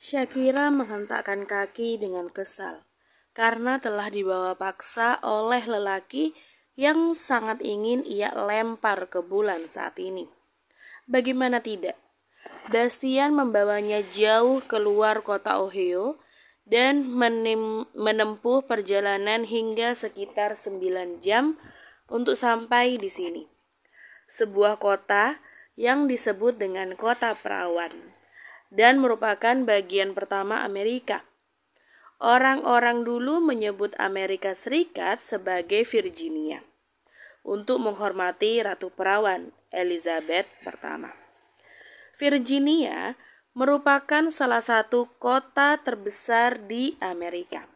Shakira menghentakkan kaki dengan kesal karena telah dibawa paksa oleh lelaki yang sangat ingin ia lempar ke bulan saat ini. Bagaimana tidak? Bastian membawanya jauh keluar kota Ohio dan menempuh perjalanan hingga sekitar 9 jam untuk sampai di sini. Sebuah kota yang disebut dengan kota perawan dan merupakan bagian pertama Amerika. Orang-orang dulu menyebut Amerika Serikat sebagai Virginia untuk menghormati Ratu Perawan Elizabeth pertama. Virginia merupakan salah satu kota terbesar di Amerika.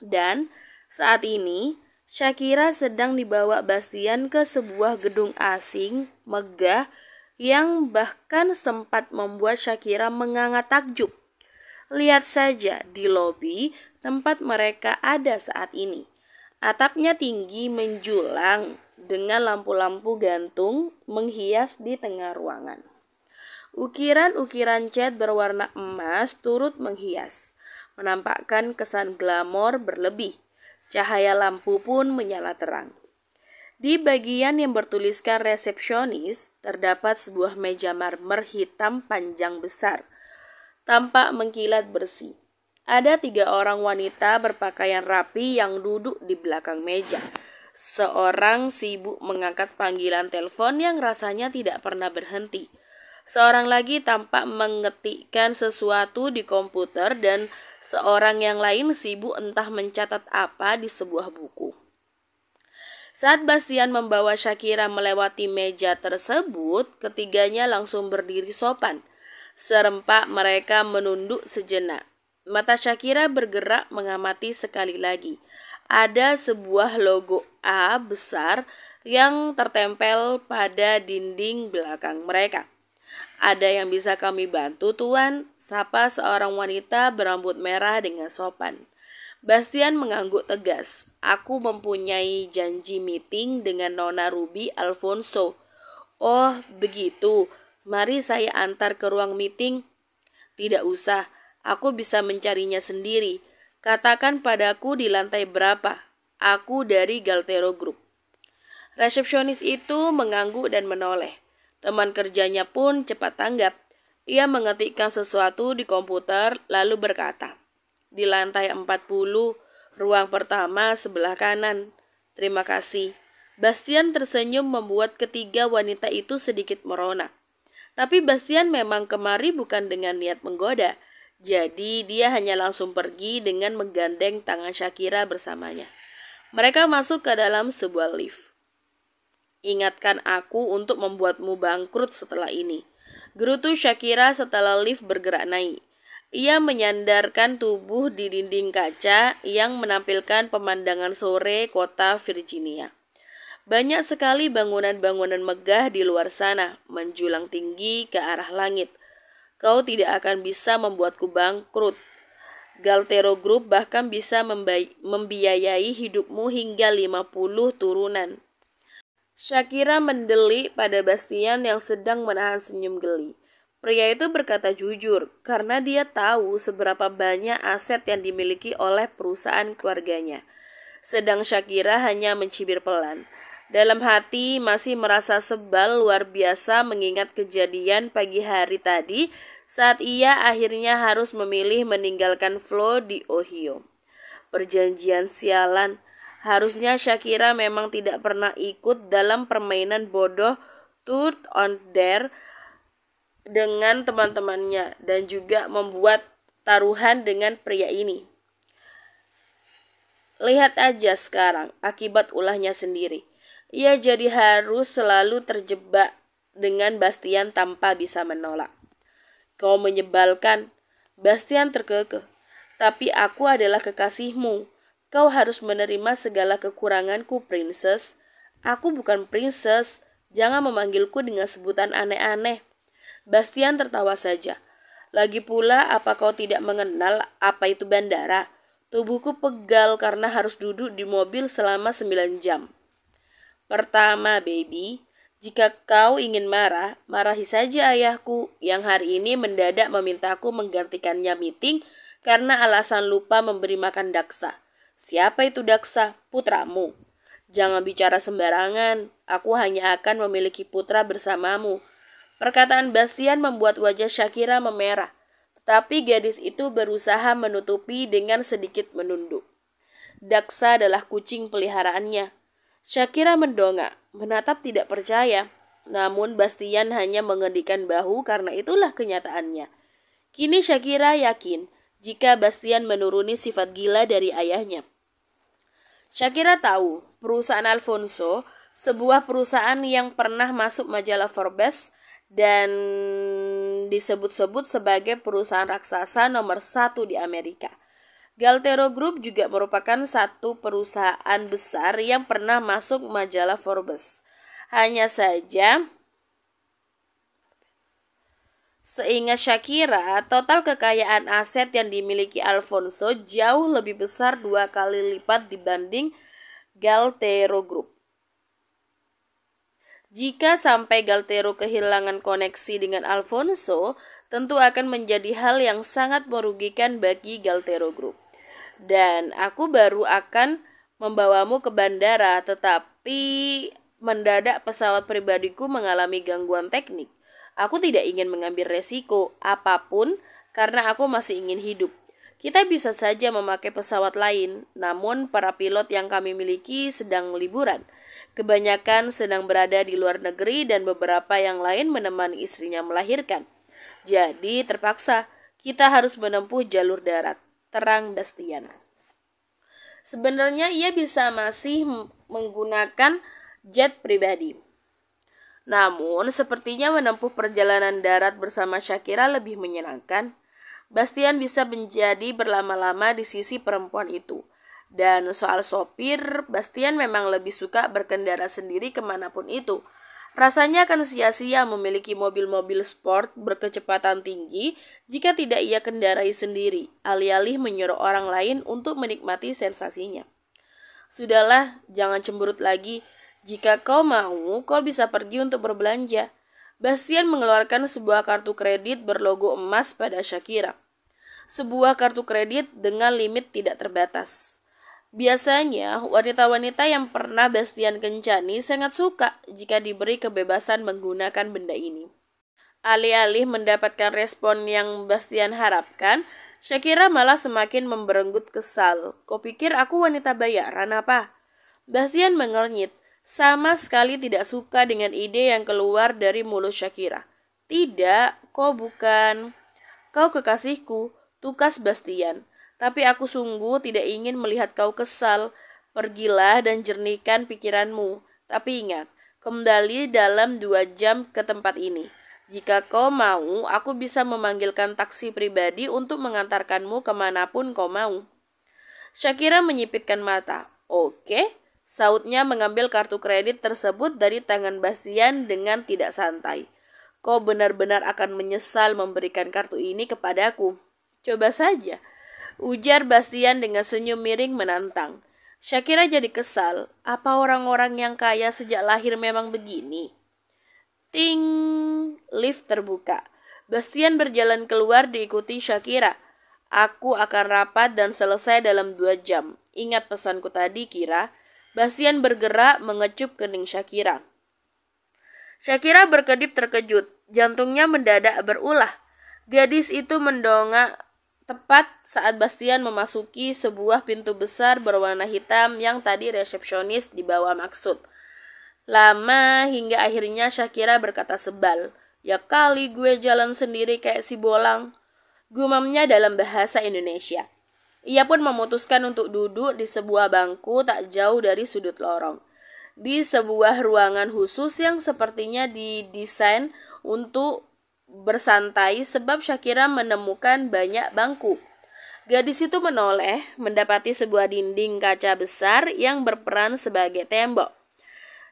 Dan saat ini Shakira sedang dibawa Bastian ke sebuah gedung asing megah yang bahkan sempat membuat Shakira menganga takjub. Lihat saja di lobi tempat mereka ada saat ini. Atapnya tinggi menjulang dengan lampu-lampu gantung menghias di tengah ruangan. Ukiran-ukiran cat berwarna emas turut menghias, menampakkan kesan glamor berlebih. Cahaya lampu pun menyala terang. Di bagian yang bertuliskan resepsionis, terdapat sebuah meja marmer hitam panjang besar, tampak mengkilat bersih. Ada 3 orang wanita berpakaian rapi yang duduk di belakang meja. Seorang sibuk mengangkat panggilan telepon yang rasanya tidak pernah berhenti. Seorang lagi tampak mengetikkan sesuatu di komputer dan seorang yang lain sibuk entah mencatat apa di sebuah buku. Saat Bastian membawa Shakira melewati meja tersebut, ketiganya langsung berdiri sopan. Serempak mereka menunduk sejenak. Mata Shakira bergerak mengamati sekali lagi. Ada sebuah logo A besar yang tertempel pada dinding belakang mereka. "Ada yang bisa kami bantu, Tuan?" sapa seorang wanita berambut merah dengan sopan. Bastian mengangguk tegas. "Aku mempunyai janji meeting dengan Nona Ruby Alfonso." "Oh, begitu. Mari saya antar ke ruang meeting." "Tidak usah, aku bisa mencarinya sendiri. Katakan padaku di lantai berapa. Aku dari Galtero Group." Resepsionis itu mengangguk dan menoleh. Teman kerjanya pun cepat tanggap. Ia mengetikkan sesuatu di komputer lalu berkata, "Di lantai 40, ruang pertama sebelah kanan." "Terima kasih." Bastian tersenyum membuat ketiga wanita itu sedikit merona. Tapi Bastian memang kemari bukan dengan niat menggoda. Jadi dia hanya langsung pergi dengan menggandeng tangan Shakira bersamanya. Mereka masuk ke dalam sebuah lift. "Ingatkan aku untuk membuatmu bangkrut setelah ini," gerutu Shakira setelah lift bergerak naik. Ia menyandarkan tubuh di dinding kaca yang menampilkan pemandangan sore kota Virginia. Banyak sekali bangunan-bangunan megah di luar sana, menjulang tinggi ke arah langit. "Kau tidak akan bisa membuatku bangkrut. Galtero Group bahkan bisa membiayai hidupmu hingga 50 turunan." Shakira mendelik pada Bastian yang sedang menahan senyum geli. Pria itu berkata jujur karena dia tahu seberapa banyak aset yang dimiliki oleh perusahaan keluarganya. Sedang Shakira hanya mencibir pelan. Dalam hati masih merasa sebal luar biasa mengingat kejadian pagi hari tadi saat ia akhirnya harus memilih meninggalkan Flo di Ohio. Perjanjian sialan. Harusnya Shakira memang tidak pernah ikut dalam permainan bodoh Truth or Dare dengan teman-temannya dan juga membuat taruhan dengan pria ini. Lihat aja sekarang akibat ulahnya sendiri. Ia jadi harus selalu terjebak dengan Bastian tanpa bisa menolak. "Kau menyebalkan." Bastian terkekeh. "Tapi aku adalah kekasihmu. Kau harus menerima segala kekuranganku, princess." "Aku bukan princess. Jangan memanggilku dengan sebutan aneh-aneh." Bastian tertawa saja. "Lagi pula, apa kau tidak mengenal apa itu bandara? Tubuhku pegal karena harus duduk di mobil selama 9 jam. Pertama, baby, Jika kau ingin marah, marahi saja ayahku yang hari ini mendadak memintaku menggantikannya meeting karena alasan lupa memberi makan Daksa. Siapa itu Daksa? Putramu. Jangan bicara sembarangan, aku hanya akan memiliki putra bersamamu. Perkataan Bastian membuat wajah Shakira memerah, tetapi gadis itu berusaha menutupi dengan sedikit menunduk. Daksa adalah kucing peliharaannya. Shakira mendongak, menatap tidak percaya. Namun Bastian hanya mengedikan bahu karena itulah kenyataannya. Kini Shakira yakin jika Bastian menuruni sifat gila dari ayahnya. Shakira tahu perusahaan Alfonso, sebuah perusahaan yang pernah masuk majalah Forbes dan disebut-sebut sebagai perusahaan raksasa nomor 1 di Amerika. Galtero Group juga merupakan satu perusahaan besar yang pernah masuk majalah Forbes. Hanya saja, seingat Shakira, total kekayaan aset yang dimiliki Alfonso jauh lebih besar 2 kali lipat dibanding Galtero Group. Jika sampai Galtero kehilangan koneksi dengan Alfonso, tentu akan menjadi hal yang sangat merugikan bagi Galtero Group. Dan aku baru akan membawamu ke bandara, tetapi mendadak pesawat pribadiku mengalami gangguan teknik. Aku tidak ingin mengambil resiko apapun karena aku masih ingin hidup. Kita bisa saja memakai pesawat lain, namun para pilot yang kami miliki sedang liburan. Kebanyakan sedang berada di luar negeri dan beberapa yang lain menemani istrinya melahirkan. Jadi terpaksa kita harus menempuh jalur darat, terang Bastian. Sebenarnya ia bisa masih menggunakan jet pribadi. Namun sepertinya menempuh perjalanan darat bersama Shakira lebih menyenangkan. Bastian bisa menjadi berlama-lama di sisi perempuan itu. Dan soal sopir, Bastian memang lebih suka berkendara sendiri kemanapun itu. Rasanya akan sia-sia memiliki mobil-mobil sport berkecepatan tinggi jika tidak ia kendarai sendiri, alih-alih menyuruh orang lain untuk menikmati sensasinya. Sudahlah, jangan cemberut lagi. Jika kau mau, kau bisa pergi untuk berbelanja. Bastian mengeluarkan sebuah kartu kredit berlogo emas pada Shakira. Sebuah kartu kredit dengan limit tidak terbatas. Biasanya, wanita-wanita yang pernah Bastian kencani sangat suka jika diberi kebebasan menggunakan benda ini. Alih-alih mendapatkan respon yang Bastian harapkan, Shakira malah semakin memberenggut kesal. Kau pikir aku wanita bayaran apa? Bastian mengernyit, sama sekali tidak suka dengan ide yang keluar dari mulut Shakira. Tidak, kau bukan. Kau kekasihku, tukas Bastian. Tapi aku sungguh tidak ingin melihat kau kesal. Pergilah dan jernihkan pikiranmu. Tapi ingat, kembali dalam 2 jam ke tempat ini. Jika kau mau, aku bisa memanggilkan taksi pribadi untuk mengantarkanmu kemanapun kau mau. Shakira menyipitkan mata. Oke, sautnya mengambil kartu kredit tersebut dari tangan Bastian dengan tidak santai. Kau benar-benar akan menyesal memberikan kartu ini kepadaku. Coba saja, ujar Bastian dengan senyum miring menantang. Shakira jadi kesal. Apa orang-orang yang kaya sejak lahir memang begini? Ting, lift terbuka. Bastian berjalan keluar diikuti Shakira. Aku akan rapat dan selesai dalam 2 jam. Ingat pesanku tadi, Kira. Bastian bergerak mengecup kening Shakira. Shakira berkedip terkejut. Jantungnya mendadak berulah. Gadis itu mendongak tepat saat Bastian memasuki sebuah pintu besar berwarna hitam yang tadi resepsionis dibawa maksud. Lama hingga akhirnya Shakira berkata sebal, "Ya kali gue jalan sendiri kayak si bolang," gumamnya dalam bahasa Indonesia. Ia pun memutuskan untuk duduk di sebuah bangku tak jauh dari sudut lorong. Di sebuah ruangan khusus yang sepertinya didesain untuk bersantai sebab Shakira menemukan banyak bangku. Gadis itu menoleh mendapati sebuah dinding kaca besar yang berperan sebagai tembok.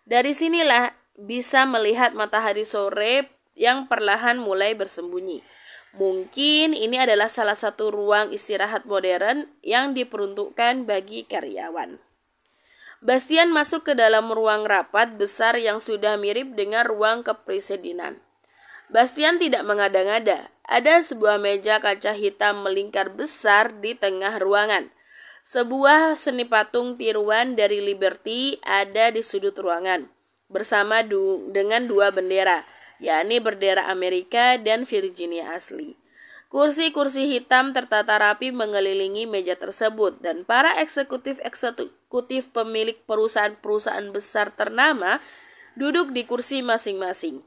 Dari sinilah bisa melihat matahari sore yang perlahan mulai bersembunyi. Mungkin ini adalah salah satu ruang istirahat modern yang diperuntukkan bagi karyawan. Bastian masuk ke dalam ruang rapat besar yang sudah mirip dengan ruang kepresidenan. Bastian tidak mengada-ngada. Ada sebuah meja kaca hitam melingkar besar di tengah ruangan. Sebuah seni patung tiruan dari Liberty ada di sudut ruangan, bersama dengan dua bendera, yakni bendera Amerika dan Virginia asli. Kursi-kursi hitam tertata rapi mengelilingi meja tersebut, dan para eksekutif pemilik perusahaan-perusahaan besar ternama duduk di kursi masing-masing.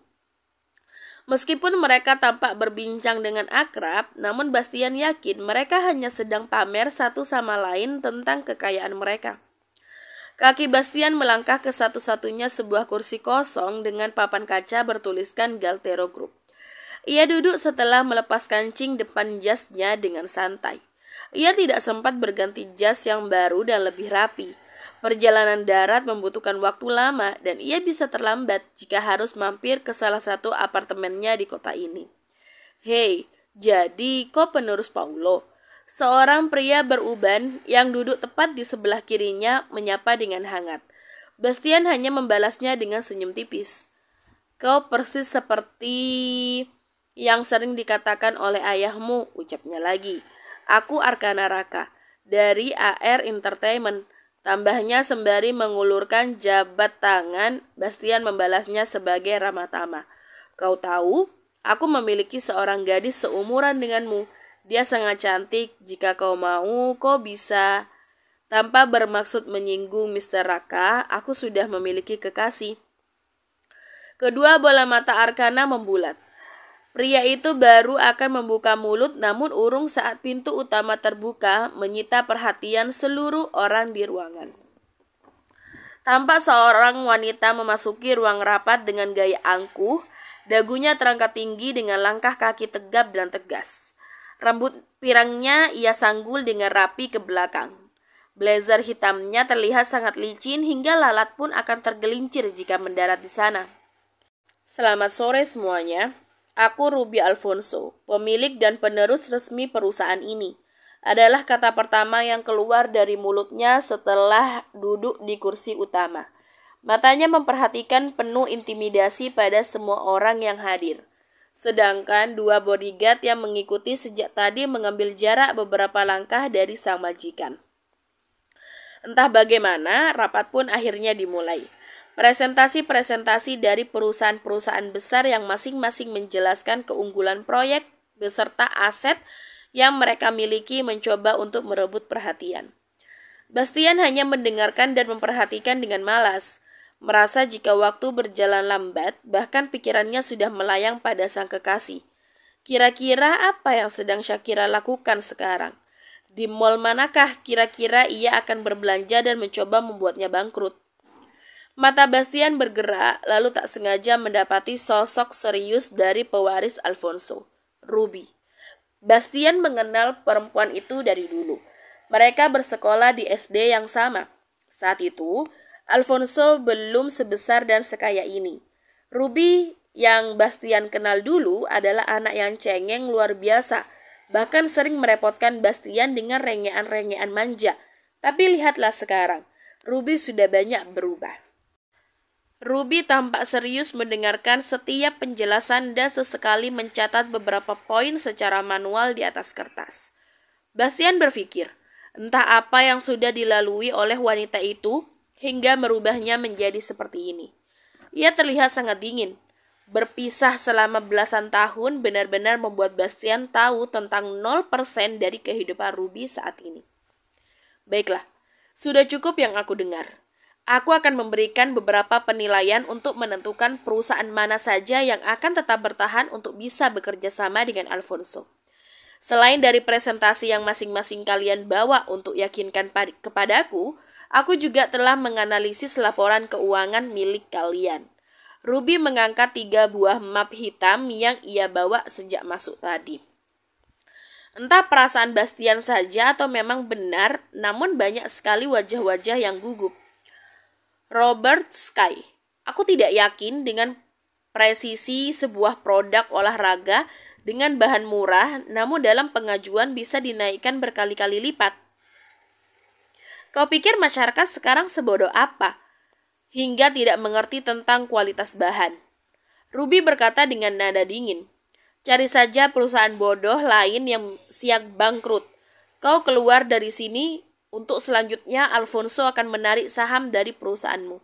Meskipun mereka tampak berbincang dengan akrab, namun Bastian yakin mereka hanya sedang pamer satu sama lain tentang kekayaan mereka. Kaki Bastian melangkah ke satu-satunya sebuah kursi kosong dengan papan kaca bertuliskan Galtero Group. Ia duduk setelah melepas kancing depan jasnya dengan santai. Ia tidak sempat berganti jas yang baru dan lebih rapi. Perjalanan darat membutuhkan waktu lama dan ia bisa terlambat jika harus mampir ke salah satu apartemennya di kota ini. "Hei, jadi kau penerus Paulo?" Seorang pria beruban yang duduk tepat di sebelah kirinya menyapa dengan hangat. Bastian hanya membalasnya dengan senyum tipis. "Kau persis seperti yang sering dikatakan oleh ayahmu," ucapnya lagi. "Aku Arkana Raka, dari AR Entertainment." Tambahnya sembari mengulurkan jabat tangan. Bastian membalasnya sebagai ramah tamah. "Kau tahu, aku memiliki seorang gadis seumuran denganmu. Dia sangat cantik. Jika kau mau, kau bisa." Tanpa bermaksud menyinggung Mr. Raka, aku sudah memiliki kekasih. Kedua bola mata Arkana membulat. Pria itu baru akan membuka mulut, namun urung saat pintu utama terbuka menyita perhatian seluruh orang di ruangan. Tampak seorang wanita memasuki ruang rapat dengan gaya angkuh, dagunya terangkat tinggi dengan langkah kaki tegap dan tegas. Rambut pirangnya ia sanggul dengan rapi ke belakang. Blazer hitamnya terlihat sangat licin hingga lalat pun akan tergelincir jika mendarat di sana. "Selamat sore semuanya. Aku Ruby Alfonso, pemilik dan penerus resmi perusahaan ini," adalah kata pertama yang keluar dari mulutnya setelah duduk di kursi utama. Matanya memperhatikan penuh intimidasi pada semua orang yang hadir. Sedangkan dua bodyguard yang mengikuti sejak tadi mengambil jarak beberapa langkah dari sang majikan. Entah bagaimana, rapat pun akhirnya dimulai. Presentasi-presentasi dari perusahaan-perusahaan besar yang masing-masing menjelaskan keunggulan proyek beserta aset yang mereka miliki mencoba untuk merebut perhatian. Bastian hanya mendengarkan dan memperhatikan dengan malas, merasa jika waktu berjalan lambat, bahkan pikirannya sudah melayang pada sang kekasih. Kira-kira apa yang sedang Shakira lakukan sekarang? Di mall manakah kira-kira ia akan berbelanja dan mencoba membuatnya bangkrut? Mata Bastian bergerak, lalu tak sengaja mendapati sosok serius dari pewaris Alfonso, Ruby. Bastian mengenal perempuan itu dari dulu. Mereka bersekolah di SD yang sama. Saat itu, Alfonso belum sebesar dan sekaya ini. Ruby yang Bastian kenal dulu adalah anak yang cengeng luar biasa, bahkan sering merepotkan Bastian dengan rengean-rengean manja. Tapi lihatlah sekarang, Ruby sudah banyak berubah. Ruby tampak serius mendengarkan setiap penjelasan dan sesekali mencatat beberapa poin secara manual di atas kertas. Bastian berpikir, entah apa yang sudah dilalui oleh wanita itu hingga merubahnya menjadi seperti ini. Ia terlihat sangat dingin. Berpisah selama belasan tahun benar-benar membuat Bastian tahu tentang 0% dari kehidupan Ruby saat ini. "Baiklah, sudah cukup yang aku dengar. Aku akan memberikan beberapa penilaian untuk menentukan perusahaan mana saja yang akan tetap bertahan untuk bisa bekerja sama dengan Alfonso. Selain dari presentasi yang masing-masing kalian bawa untuk yakinkan kepadaku, aku juga telah menganalisis laporan keuangan milik kalian." Ruby mengangkat 3 buah map hitam yang ia bawa sejak masuk tadi. Entah perasaan Bastian saja atau memang benar, namun banyak sekali wajah-wajah yang gugup. "Robert Sky, aku tidak yakin dengan presisi sebuah produk olahraga dengan bahan murah, namun dalam pengajuan bisa dinaikkan berkali-kali lipat. Kau pikir masyarakat sekarang sebodoh apa hingga tidak mengerti tentang kualitas bahan? Ruby berkata dengan nada dingin. Cari saja perusahaan bodoh lain yang siap bangkrut. Kau keluar dari sini, untuk selanjutnya Alfonso akan menarik saham dari perusahaanmu.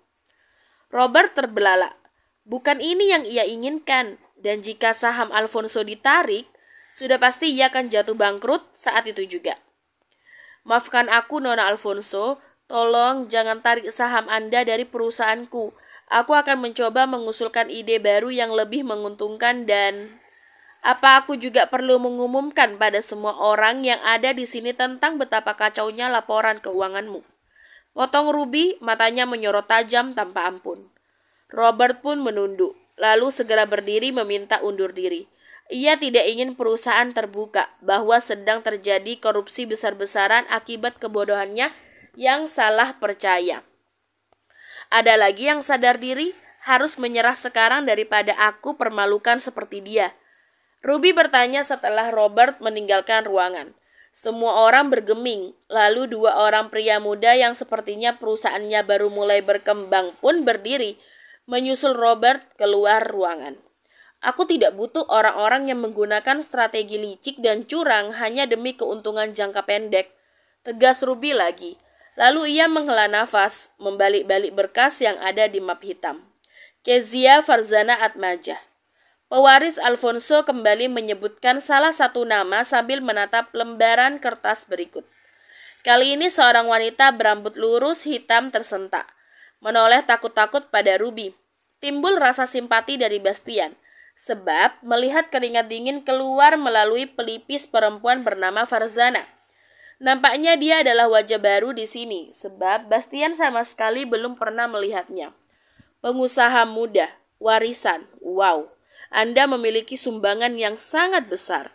Robert terbelalak. Bukan ini yang ia inginkan, dan jika saham Alfonso ditarik, sudah pasti ia akan jatuh bangkrut saat itu juga. Maafkan aku, Nona Alfonso, tolong jangan tarik saham Anda dari perusahaanku. Aku akan mencoba mengusulkan ide baru yang lebih menguntungkan dan... Apa aku juga perlu mengumumkan pada semua orang yang ada di sini tentang betapa kacaunya laporan keuanganmu? Potong Ruby, matanya menyorot tajam tanpa ampun. Robert pun menunduk, lalu segera berdiri meminta undur diri. Ia tidak ingin perusahaan terbuka bahwa sedang terjadi korupsi besar-besaran akibat kebodohannya yang salah percaya. Ada lagi yang sadar diri, harus menyerah sekarang daripada aku permalukan seperti dia. Ruby bertanya setelah Robert meninggalkan ruangan. Semua orang bergeming, lalu dua orang pria muda yang sepertinya perusahaannya baru mulai berkembang pun berdiri, menyusul Robert keluar ruangan. Aku tidak butuh orang-orang yang menggunakan strategi licik dan curang hanya demi keuntungan jangka pendek, tegas Ruby lagi. Lalu ia menghela nafas, membalik-balik berkas yang ada di map hitam. Kezia Farzana Atmaja. Pewaris Alfonso kembali menyebutkan salah satu nama sambil menatap lembaran kertas berikut. Kali ini seorang wanita berambut lurus hitam tersentak, menoleh takut-takut pada Ruby. Timbul rasa simpati dari Bastian, sebab melihat keringat dingin keluar melalui pelipis perempuan bernama Farzana. Nampaknya dia adalah wajah baru di sini, sebab Bastian sama sekali belum pernah melihatnya. Pengusaha muda, warisan, wow. Anda memiliki sumbangan yang sangat besar.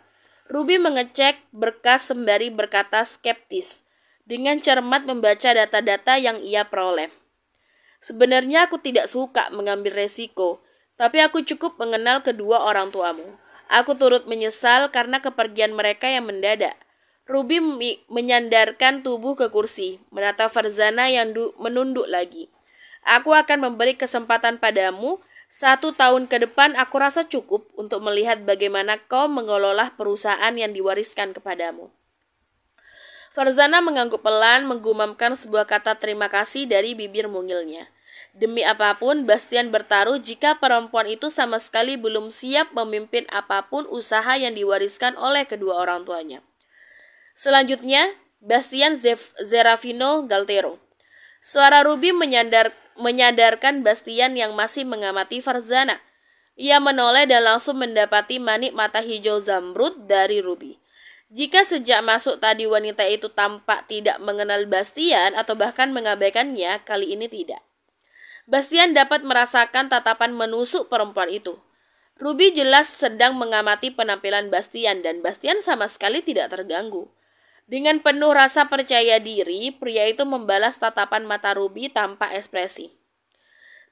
Ruby mengecek berkas sembari berkata skeptis, dengan cermat membaca data-data yang ia peroleh. Sebenarnya aku tidak suka mengambil resiko, tapi aku cukup mengenal kedua orang tuamu. Aku turut menyesal karena kepergian mereka yang mendadak. Ruby menyandarkan tubuh ke kursi, menatap Farzana yang menunduk lagi. Aku akan memberi kesempatan padamu. 1 tahun ke depan aku rasa cukup untuk melihat bagaimana kau mengelola perusahaan yang diwariskan kepadamu. Farzana mengangguk pelan, menggumamkan sebuah kata terima kasih dari bibir mungilnya. Demi apapun, Bastian bertaruh jika perempuan itu sama sekali belum siap memimpin apapun usaha yang diwariskan oleh kedua orang tuanya. Selanjutnya, Bastian Zerafino Galtero. Suara Ruby menyadarkan Bastian yang masih mengamati Farzana. Ia menoleh dan langsung mendapati manik mata hijau zamrud dari Ruby. Jika sejak masuk tadi wanita itu tampak tidak mengenal Bastian atau bahkan mengabaikannya, kali ini tidak. Bastian dapat merasakan tatapan menusuk perempuan itu. Ruby jelas sedang mengamati penampilan Bastian dan Bastian sama sekali tidak terganggu. Dengan penuh rasa percaya diri, pria itu membalas tatapan mata Ruby tanpa ekspresi.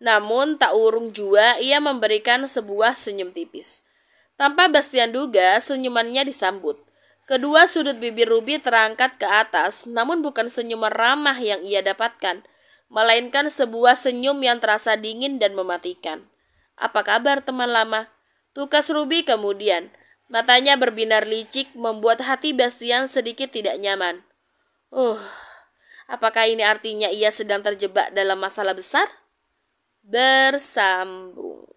Namun tak urung jua ia memberikan sebuah senyum tipis. Tanpa Bastian duga, senyumannya disambut. Kedua sudut bibir Ruby terangkat ke atas, namun bukan senyuman ramah yang ia dapatkan, melainkan sebuah senyum yang terasa dingin dan mematikan. Apa kabar teman lama? Tukas Ruby kemudian. Matanya berbinar licik membuat hati Bastian sedikit tidak nyaman. Apakah ini artinya ia sedang terjebak dalam masalah besar? Bersambung.